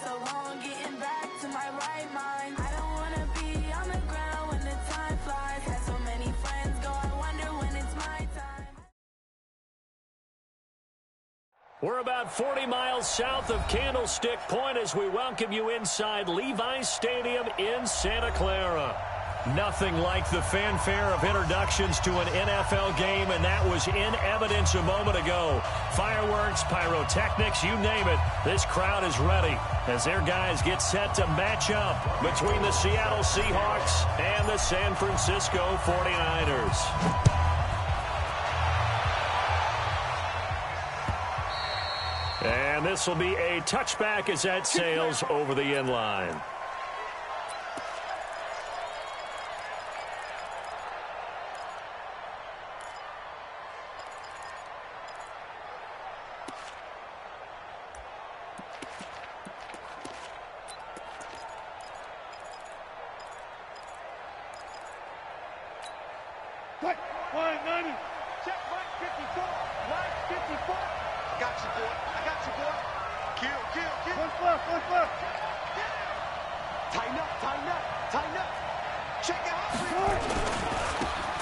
so long getting back to my right mind. I don't wanna be on the ground when the time flies. Had so many friends go, I wonder when it's my time. We're about 40 miles south of Candlestick Point as we welcome you inside Levi's Stadium in Santa Clara. Nothing like the fanfare of introductions to an NFL game, and that was in evidence a moment ago. Fireworks, pyrotechnics, you name it. This crowd is ready as their guys get set to match up between the Seattle Seahawks and the San Francisco 49ers. And this will be a touchback as that sails over the end line. Check, Mike 54. Mike 54. I got you, boy. I got you, boy. Kill. One left. Tighten up. Check it out.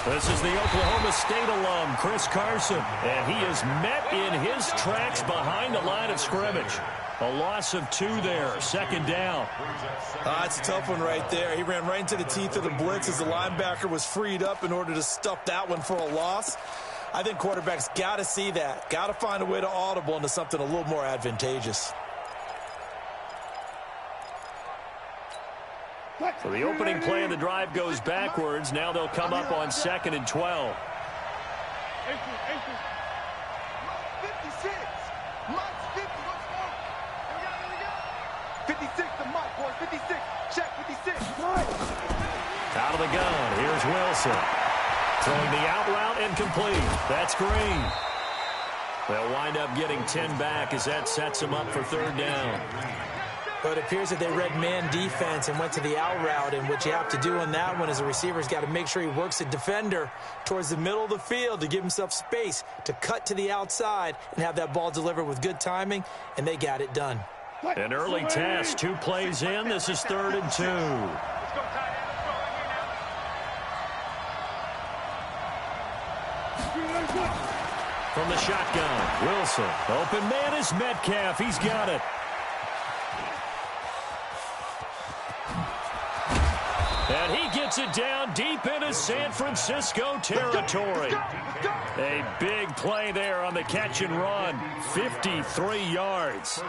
This is the Oklahoma State alum, Chris Carson, and he is met in his tracks behind the line of scrimmage. A loss of 2 there, second down. It's a tough one right there. He ran right into the teeth of the blitz as the linebacker was freed up in order to stuff that one for a loss. I think quarterbacks got to see that. Got to find a way to audible into something a little more advantageous. So the opening play of the drive goes backwards. Now they'll come up on 2nd and 12. 56. Mike's 50. Let's go. Here we go. 56 to Mike, boys. 56. Check 56. Out of the gun. Here's Wilson. Throwing the out route incomplete. That's Green. They'll wind up getting 10 back as that sets them up for 3rd down. But it appears that they read man defense and went to the out route, and what you have to do on that one is the receiver's got to make sure he works the defender towards the middle of the field to give himself space to cut to the outside and have that ball delivered with good timing, and they got it done. An early test, 2 plays in. This is 3rd and 2. From the shotgun, Wilson. Open man is Metcalf. He's got it. And he gets it down deep into San Francisco territory. A big play there on the catch and run. 53 yards.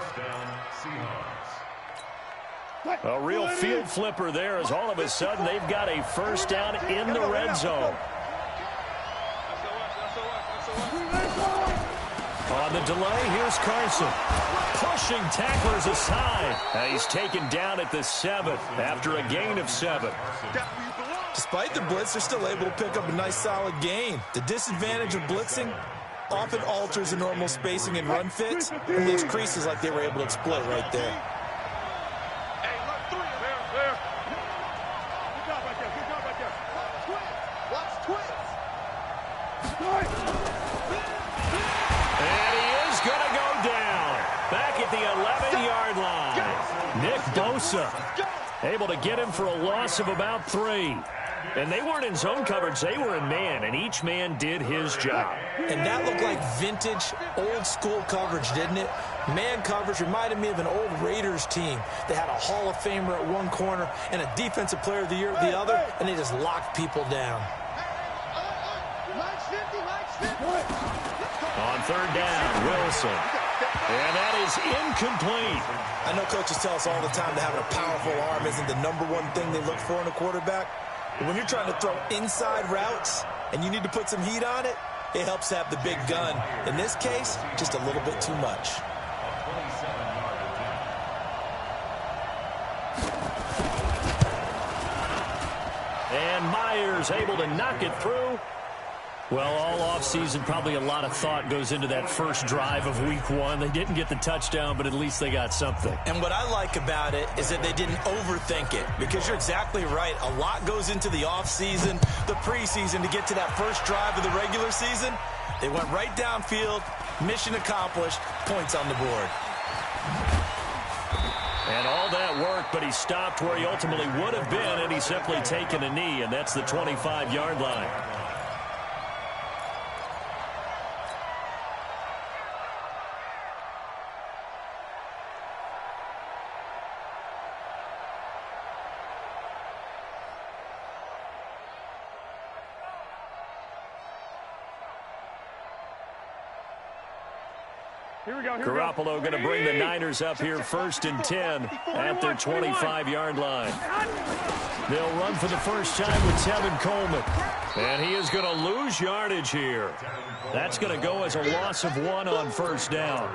A real field flipper there as all of a sudden they've got a first down in the red zone. On the delay, here's Carson. Pushing tacklers aside. He's taken down at the 7th after a gain of 7. Despite the blitz, they're still able to pick up a nice solid gain. The disadvantage of blitzing often alters the normal spacing and run fits and leaves creases like they were able to exploit right there. Able to get him for a loss of about 3. And they weren't in zone coverage. They were in man, and each man did his job. And that looked like vintage, old-school coverage, didn't it? Man coverage reminded me of an old Raiders team. They had a Hall of Famer at one corner and a Defensive Player of the Year at the other, and they just locked people down. On 3rd down, Wilson. And that is incomplete. I know coaches tell us all the time that having a powerful arm isn't the #1 thing they look for in a quarterback. But when you're trying to throw inside routes and you need to put some heat on it, it helps to have the big gun. In this case, just a little bit too much. And Myers able to knock it through. Well, all offseason, probably a lot of thought goes into that first drive of week 1. They didn't get the touchdown, but at least they got something. And what I like about it is that they didn't overthink it, because you're exactly right. A lot goes into the offseason, the preseason to get to that first drive of the regular season. They went right downfield, mission accomplished, points on the board. And all that work, but he stopped where he ultimately would have been, and he's simply taken a knee, and that's the 25-yard line. Garoppolo going to bring the Niners up here 1st and 10 at their 25-yard line. They'll run for the first time with Tevin Coleman. And he is going to lose yardage here. That's going to go as a loss of 1 on 1st down.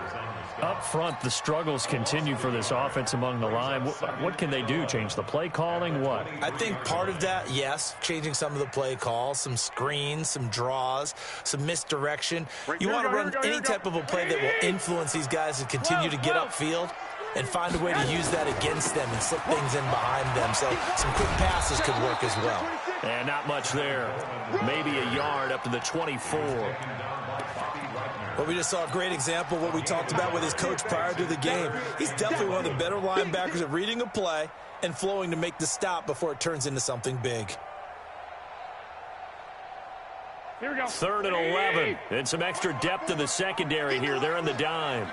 Up front, the struggles continue for this offense among the line. What can they do? Change the play calling? What? I think part of that, yes, changing some of the play calls, some screens, some draws, some misdirection. You want to run any type of a play that will influence these guys to continue to get upfield and find a way to use that against them and slip things in behind them. So some quick passes could work as well. And not much there. Maybe a yard up to the 24. Well, we just saw a great example of what we talked about with his coach prior to the game. He's definitely one of the better linebackers at reading a play and flowing to make the stop before it turns into something big. Here we go. 3rd and 11. And some extra depth in the secondary here. They're in the dime.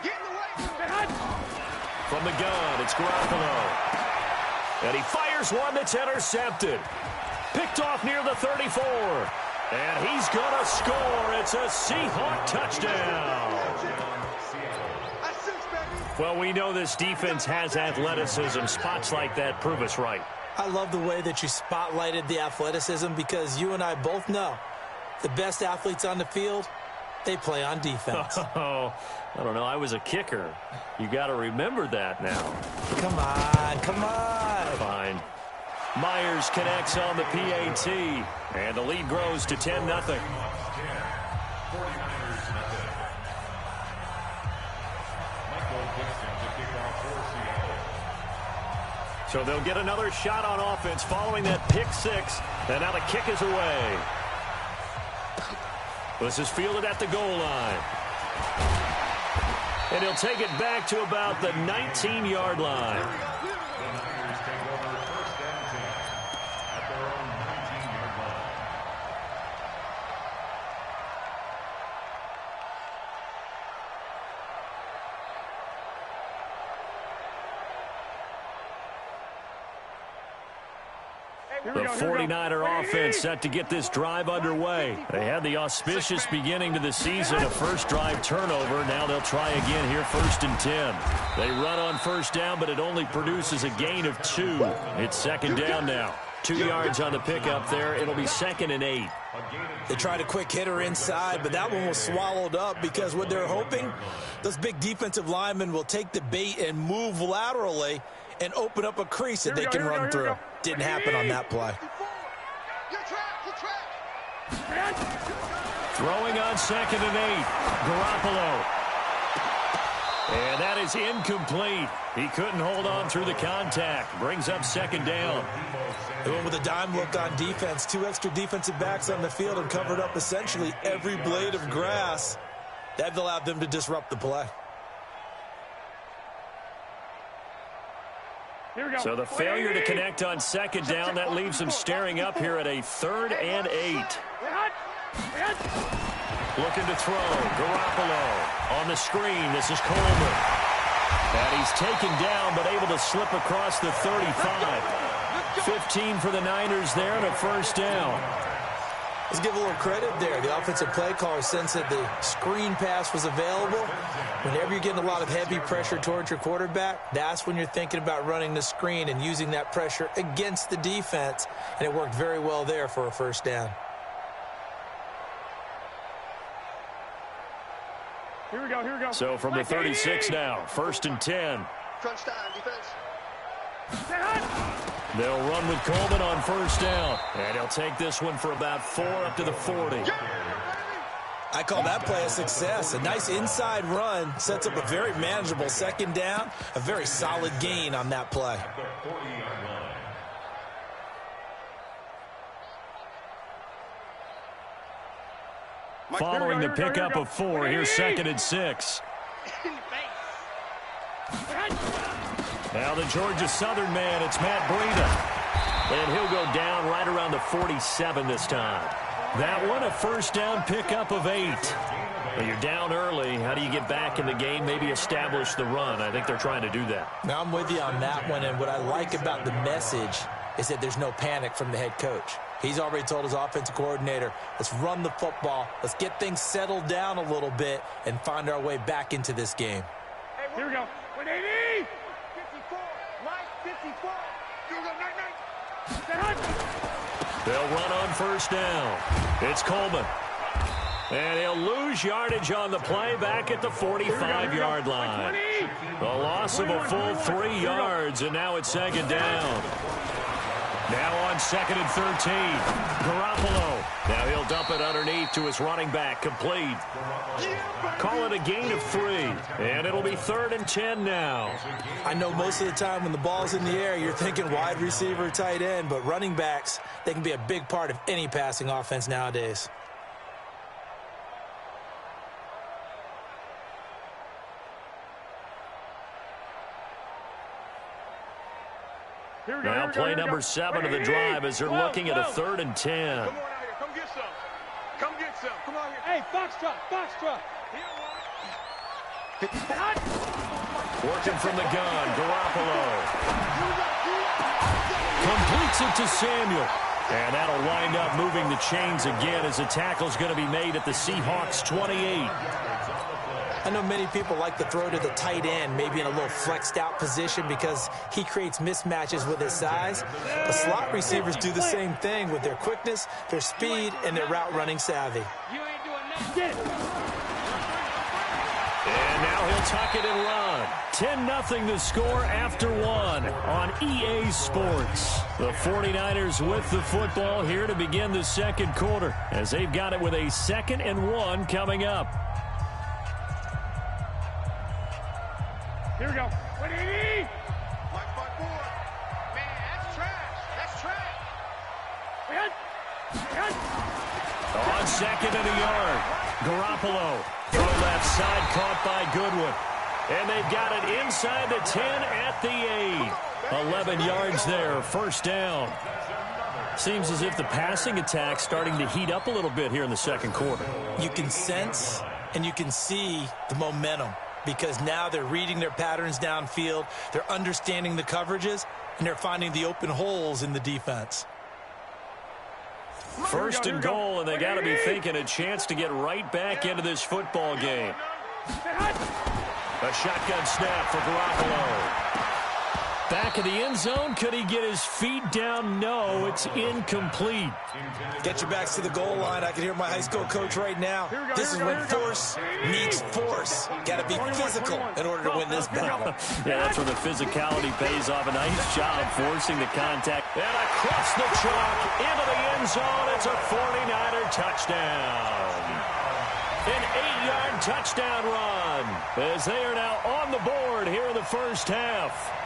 From the gun, it's Garoppolo. And he fires one that's intercepted. Picked off near the 34. And he's going to score. It's a Seahawk touchdown. Well, we know this defense has athleticism. Spots like that prove us right. I love the way that you spotlighted the athleticism because you and I both know the best athletes on the field, they play on defense. Oh, I don't know. I was a kicker. You got to remember that now. Come on, come on. Fine. Myers connects on the PAT, and the lead grows to 10-0. So they'll get another shot on offense following that pick 6, and now the kick is away. This is fielded at the goal line. And he'll take it back to about the 19-yard line. The 49er offense set to get this drive underway. They had the auspicious beginning to the season, a first drive turnover. Now they'll try again here 1st and 10. They run on 1st down, but it only produces a gain of 2. It's 2nd down now. 2 yards on the pickup there. It'll be 2nd and 8. They tried a quick hitter inside, but that one was swallowed up because what they're hoping, those big defensive linemen will take the bait and move laterally and open up a crease that they can run through. Didn't happen on that play. Throwing on 2nd and 8. Garoppolo. And that is incomplete. He couldn't hold on through the contact. Brings up 2nd down. They went with a dime look on defense. 2 extra defensive backs on the field and covered up essentially every blade of grass. That allowed them to disrupt the play. So the failure to connect on 2nd down, that leaves them staring up here at a 3rd and 8. Looking to throw. Garoppolo on the screen. This is Coleman. And he's taken down but able to slip across the 35. 15 for the Niners there and a 1st down. Let's give a little credit there. The offensive play caller sensed that the screen pass was available. Whenever you're getting a lot of heavy pressure towards your quarterback, that's when you're thinking about running the screen and using that pressure against the defense. And it worked very well there for a 1st down. Here we go. So from the 36 now, 1st and 10. Crunch time, defense. They'll run with Coleman on 1st down. And he'll take this one for about 4 up to the 40. I call that play a success. A nice inside run sets up a very manageable 2nd down. A very solid gain on that play. Following the pickup of 4, here's 2nd and 6. Now the Georgia Southern man, it's Matt Breida. And he'll go down right around the 47 this time. That one, a first down pickup of 8. Well, you're down early. How do you get back in the game, maybe establish the run? I think they're trying to do that. Now, I'm with you on that one, and what I like about the message is that there's no panic from the head coach. He's already told his offensive coordinator, let's run the football, let's get things settled down a little bit, and find our way back into this game. Here we go. 180! 54. Mike, 54. Here we go. They'll run on first down. It's Coleman. And he'll lose yardage on the play back at the 45-yard line. A loss of a full 3 yards, and now it's second down. Now on second and 13, Garoppolo. Now he'll dump it underneath to his running back, complete. Call it a gain of 3, and it'll be 3rd and 10 now. I know most of the time when the ball's in the air, you're thinking wide receiver, tight end, but running backs, they can be a big part of any passing offense nowadays. Now play number 7 of the drive as they're looking at a 3rd and 10. Come on out here. Come get some. Come get some. Come on here. Hey, Foxtrot, Foxtrot. Working from the gun, Garoppolo. Completes it to Samuel. And that'll wind up moving the chains again as the tackle's going to be made at the Seahawks 28. I know many people like to throw to the tight end, maybe in a little flexed out position because he creates mismatches with his size. The slot receivers do the same thing with their quickness, their speed, and their route running savvy. You ain't doing nothing. And now he'll tuck it and run. 10-0 the score after 1 on EA Sports. The 49ers with the football here to begin the second quarter as they've got it with a 2nd and 1 coming up. Here we go. 180! Mike, 5-4. Man, that's trash. That's trash. On 2nd and a yard, Garoppolo. Throw left side, caught by Goodwin. And they've got it inside the 10 at the 8. 11 yards there, first down. Seems as if the passing attack's starting to heat up a little bit here in the second quarter. You can sense and you can see the momentum because now they're reading their patterns downfield, they're understanding the coverages, and they're finding the open holes in the defense. First and goal, and they got to be thinking a chance to get right back into this football game. A shotgun snap for Garoppolo. Back in the end zone. Could he get his feet down? No, it's incomplete. Get your backs to the goal line. I can hear my high school coach right now. This is when force meets force. Got to be physical in order to win this battle. Yeah, that's where the physicality pays off. A nice job forcing the contact. And across the chalk into the end zone. It's a 49er touchdown. An 8-yard touchdown run as they are now on the board here in the first half.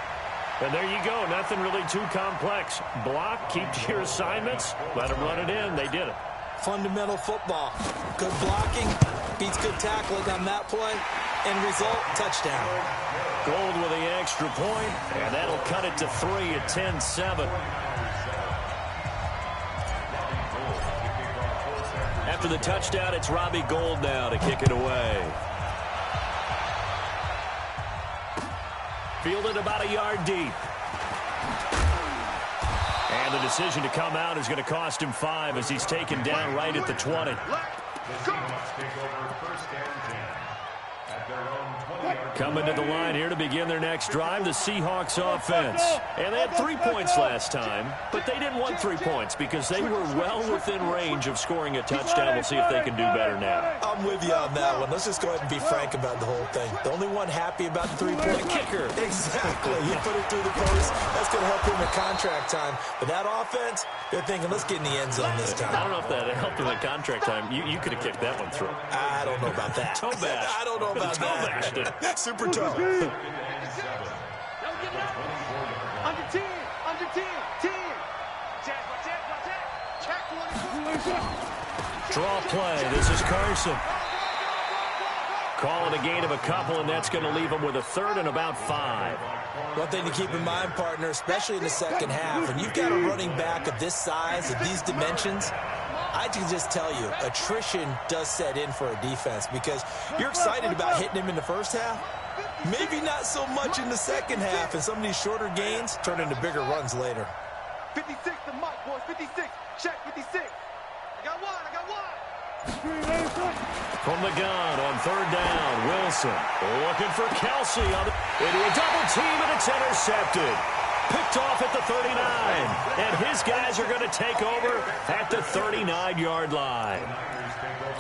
And there you go. Nothing really too complex. Block, keep to your assignments, let them run it in. They did it. Fundamental football. Good blocking beats good tackling on that play. End result, touchdown. Gold with the extra point, and that'll cut it to 3 at 10-7. After the touchdown, it's Robbie Gould now to kick it away. Fielded about a yard deep. And the decision to come out is going to cost him 5 as he's taken down right at the 20. Coming to the line here to begin their next drive, the Seahawks offense. And they had 3 points last time, but they didn't want 3 points because they were well within range of scoring a touchdown. We'll see if they can do better now. I'm with you on that one. Let's just go ahead and be frank about the whole thing. The only one happy about the three-point kicker. Exactly. He put it through the post. That's going to help him in contract time. But that offense, they're thinking, let's get in the end zone this time. I don't know if that helped him in contract time. You could have kicked that one through. I don't know about that. Toe bash. I don't know about that. Super toe. Under 10, under 10, 10. Check 24. Draw play. This is Carson. Call it a gain of a couple, and that's going to leave them with a third and about 5. One thing to keep in mind, partner, especially in the second half, when you've got a running back of this size, of these dimensions, I can just tell you, attrition does set in for a defense because you're excited about hitting him in the first half. Maybe not so much in the second half, and some of these shorter gains turn into bigger runs later. 56 to Mike, boys. 56. Check 56. I got one. From the gun on third down, Wilson looking for Kelsey into a double team, and it's intercepted. Picked off at the 39, and his guys are going to take over at the 39-yard line.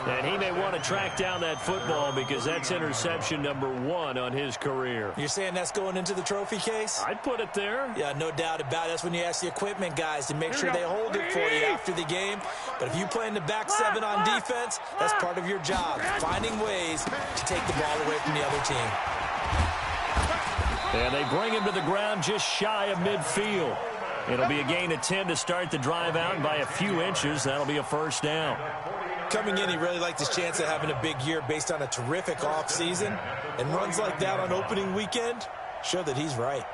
And he may want to track down that football because that's interception number 1 on his career. You're saying that's going into the trophy case? I'd put it there. Yeah, no doubt about it. That's when you ask the equipment guys to make sure they hold it for you after the game. But if you play in the back 7 on defense, that's part of your job, finding ways to take the ball away from the other team. And they bring him to the ground just shy of midfield. It'll be a gain of 10 to start the drive out, and by a few inches, that'll be a first down. Coming in, he really liked his chance of having a big year based on a terrific offseason. And runs like that on opening weekend show that he's right.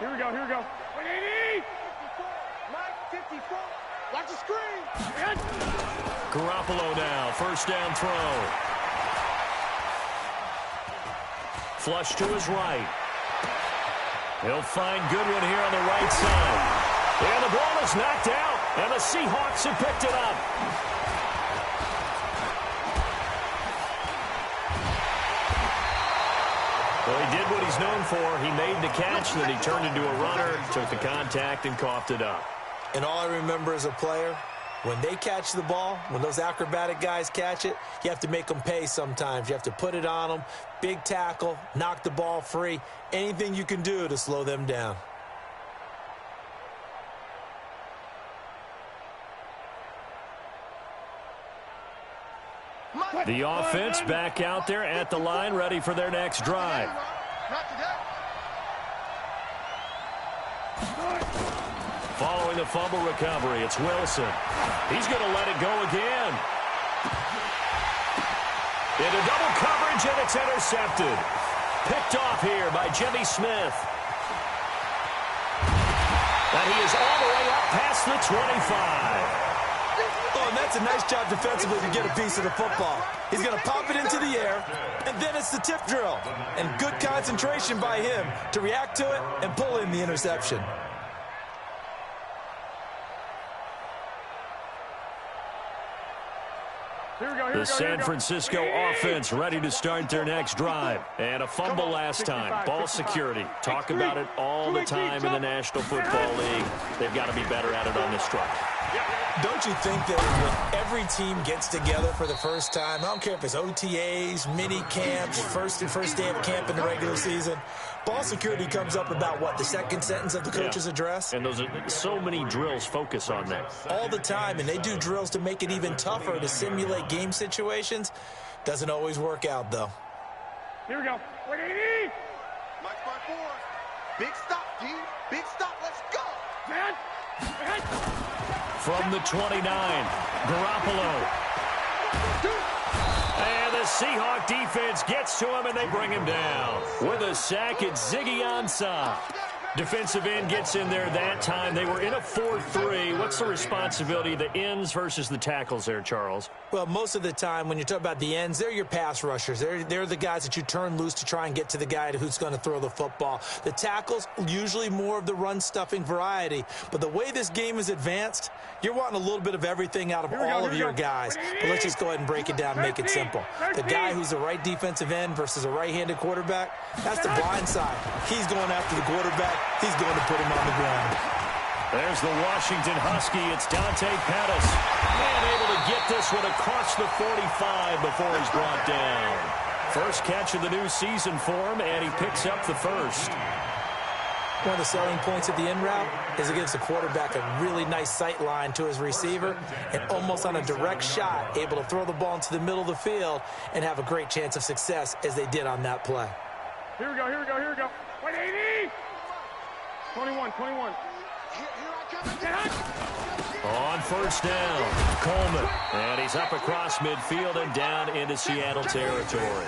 Here we go. 180! Mike, 54. Watch the screen. Garoppolo now, first down throw. Flush to his right. He'll find Goodwin here on the right side. And the ball is knocked out, and the Seahawks have picked it up. Well, he did what he's known for. He made the catch, then he turned into a runner, took the contact, and coughed it up. And all I remember as a player, when they catch the ball, when those acrobatic guys catch it, you have to make them pay sometimes. You have to put it on them, big tackle, knock the ball free, anything you can do to slow them down. The offense back out there at the line, ready for their next drive. Following the fumble recovery, it's Wilson. He's going to let it go again. Into double coverage, and it's intercepted. Picked off here by Jimmy Smith. And he is all the way up past the 25. Oh, and that's a nice job defensively to get a piece of the football. He's going to pop it into the air, and then it's the tip drill. And good concentration by him to react to it and pull in the interception. The San Francisco offense ready to start their next drive. And a fumble last time. Ball security. Talk about it all the time in the National Football League. They've got to be better at it on this drive. Don't you think that when every team gets together for the first time, I don't care if it's OTAs, mini camps, first day of camp in the regular season, ball security comes up about what, the second sentence of the coach's address? And those are so many drills focus on that. All the time, and they do drills to make it even tougher to simulate game situations. Doesn't always work out, though. Here we go. 180! Mike, spot 4. Big stop, D. Big stop. Let's go. Man! From the 29, Garoppolo. And the Seahawk defense gets to him, and they bring him down. With a sack, it's Ziggy Ansah. Defensive end gets in there that time. They were in a 4-3. What's the responsibility of the ends versus the tackles there, Charles? Well, most of the time when you talk about the ends, they're your pass rushers. They're the guys that you turn loose to try and get to the guy who's going to throw the football. The tackles, usually more of the run-stuffing variety. But the way this game is advanced, you're wanting a little bit of everything out of all of your guys. But let's just go ahead and break it down and make it simple. The guy who's the right defensive end versus a right-handed quarterback, that's the blind side. He's going after the quarterback. He's going to put him on the ground. There's the Washington Husky. It's Dante Pettis. And able to get this one across the 45 before he's brought down. First catch of the new season for him, and he picks up the first. One of the selling points of the in route is it gives the quarterback a really nice sight line to his receiver and almost on a direct shot able to throw the ball into the middle of the field and have a great chance of success as they did on that play. Here we go. 180! 21. Here I come again. On first down, Coleman. And he's up across midfield and down into Seattle territory.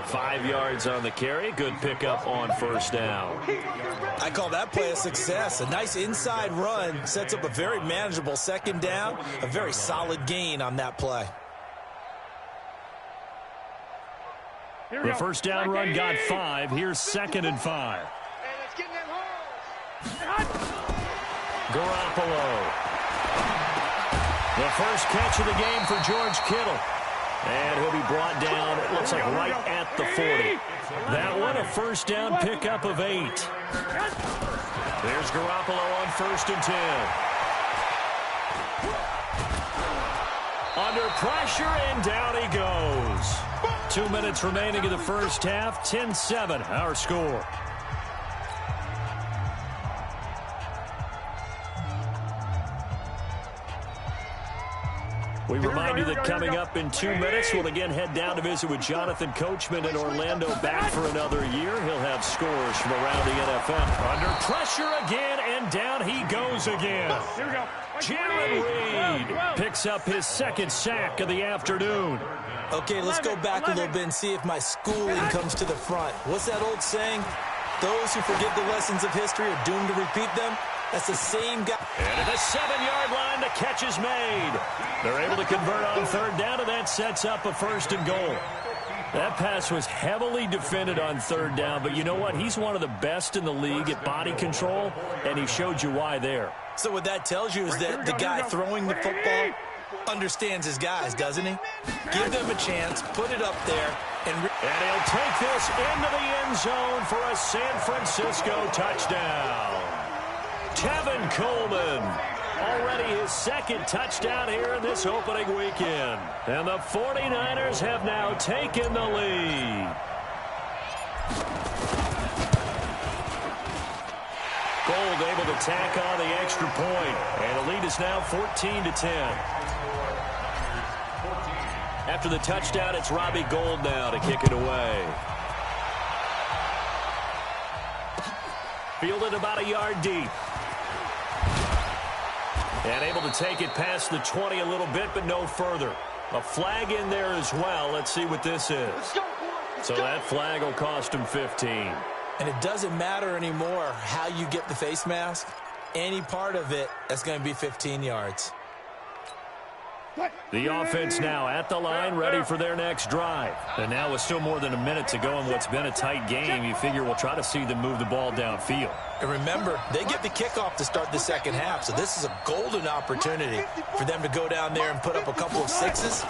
5 yards on the carry. Good pickup on first down. I call that play a success. A nice inside run sets up a very manageable second down. A very solid gain on that play. The first down run got 5. Here's 2nd and 5. Garoppolo. The first catch of the game for George Kittle. And he'll be brought down, it looks like right at the 40. That one, a first down pickup of 8. There's Garoppolo on 1st and 10. Under pressure, and down he goes. 2 minutes remaining in the first half, 10-7, our score. We remind you that coming up in 2 minutes, we'll again head down to visit with Jonathan Coachman in Orlando, back for another year. He'll have scores from around the NFL. Under pressure again, and down he goes again. Jaron Reed picks up his 2nd sack of the afternoon. Okay, let's go back a little bit and see if my schooling comes to the front. What's that old saying? Those who forget the lessons of history are doomed to repeat them. That's the same guy. And at the 7-yard line, the catch is made. They're able to convert on 3rd down, and that sets up a 1st and goal. That pass was heavily defended on 3rd down, but you know what? He's one of the best in the league at body control, and he showed you why there. So what that tells you is that the guy throwing the football understands his guys, doesn't he? Give them a chance, put it up there, and he'll take this into the end zone for a San Francisco touchdown. Tevin Coleman, already his 2nd touchdown here in this opening weekend. And the 49ers have now taken the lead. Gold able to tack on the extra point. And the lead is now 14-10. After the touchdown, it's Robbie Gould now to kick it away. Fielded about a yard deep. And able to take it past the 20 a little bit, but no further. A flag in there as well. Let's see what this is. So that flag will cost him 15. And it doesn't matter anymore how you get the face mask. Any part of it, that's going to be 15 yards. The offense now at the line, ready for their next drive. And now with still more than a minute to go in what's been a tight game, you figure we'll try to see them move the ball downfield. And remember, they get the kickoff to start the second half, so this is a golden opportunity for them to go down there and put up a couple of 6s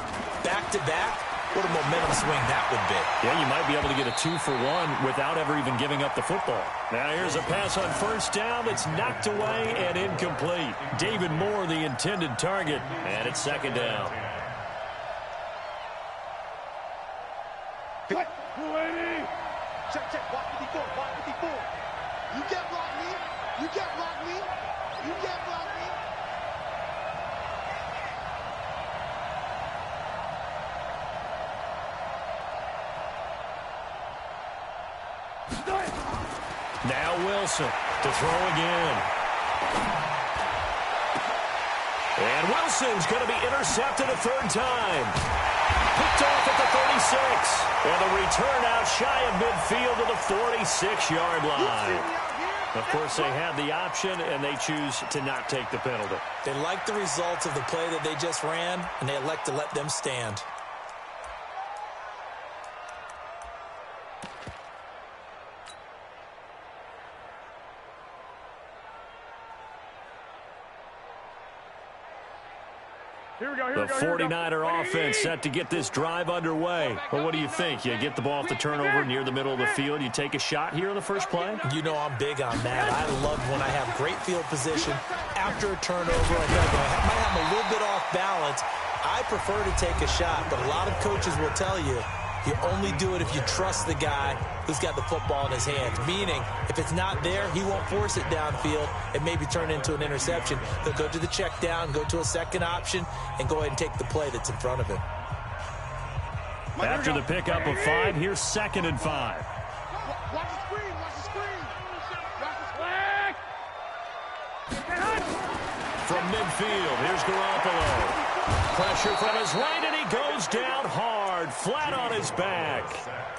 back-to-back. What a momentum swing that would be. Yeah, you might be able to get a 2-for-1 without ever even giving up the football. Now here's a pass on 1st down that's knocked away and incomplete. David Moore, the intended target, and it's 2nd down. Check, block 54, block 54. You can't block me. You can't block me. You can't block me. Now Wilson to throw again. And Wilson's going to be intercepted a 3rd time. Picked off at the 36. And the return out shy of midfield to the 46-yard line. Of course, they had the option, and they choose to not take the penalty. They like the results of the play that they just ran, and they elect to let them stand. The 49er offense set to get this drive underway. Well, what do you think? You get the ball off the turnover near the middle of the field. You take a shot here on the first play? You know I'm big on that. I love when I have great field position. After a turnover, I might have a little bit off balance. I prefer to take a shot, but a lot of coaches will tell you, you only do it if you trust the guy who's got the football in his hands. Meaning, if it's not there, he won't force it downfield and maybe turn it into an interception. He'll go to the check down, go to a second option, and go ahead and take the play that's in front of him. After the pickup of 5, here's 2nd and 5. Watch the screen. Watch the screen. Watch the from midfield. Here's Garoppolo. Pressure from his right, and he goes down hard, flat on his back.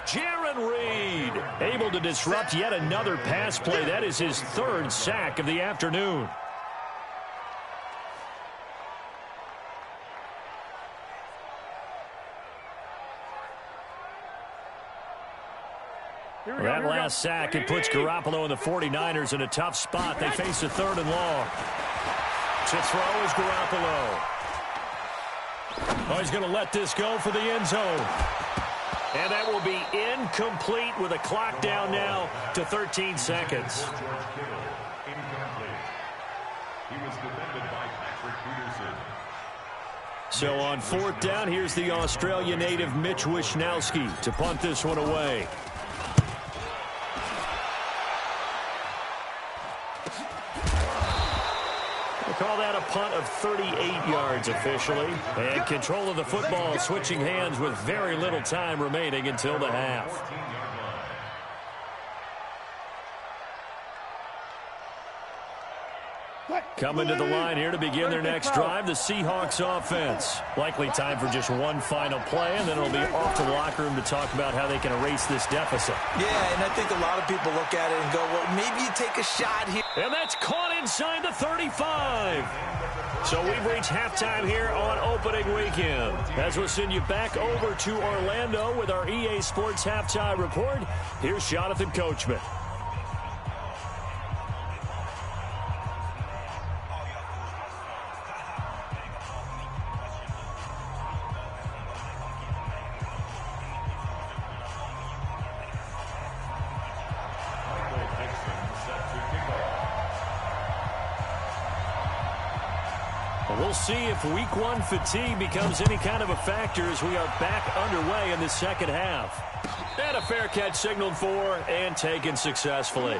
Jarran Reed able to disrupt yet another pass play. That is his third sack of the afternoon. That last sack, it puts Garoppolo and the 49ers in a tough spot. They face a 3rd and long. To throw is Garoppolo. Oh, he's going to let this go for the end zone. And that will be incomplete with a clock down now to 13 seconds. So on 4th down, here's the Australia native Mitch Wishnowsky to punt this one away. Call that a punt of 38 yards officially. And control of the football switching hands with very little time remaining until the half. Coming to the line here to begin their next drive, the Seahawks offense. Likely time for just one final play, and then it'll be off to the locker room to talk about how they can erase this deficit. Yeah, and I think a lot of people look at it and go, well, maybe you take a shot here. And that's caught inside the 35. So we've reached halftime here on opening weekend. As we'll send you back over to Orlando with our EA Sports Halftime Report, here's Jonathan Coachman. We'll see if week 1 fatigue becomes any kind of a factor as we are back underway in the second half. And a fair catch signaled for and taken successfully.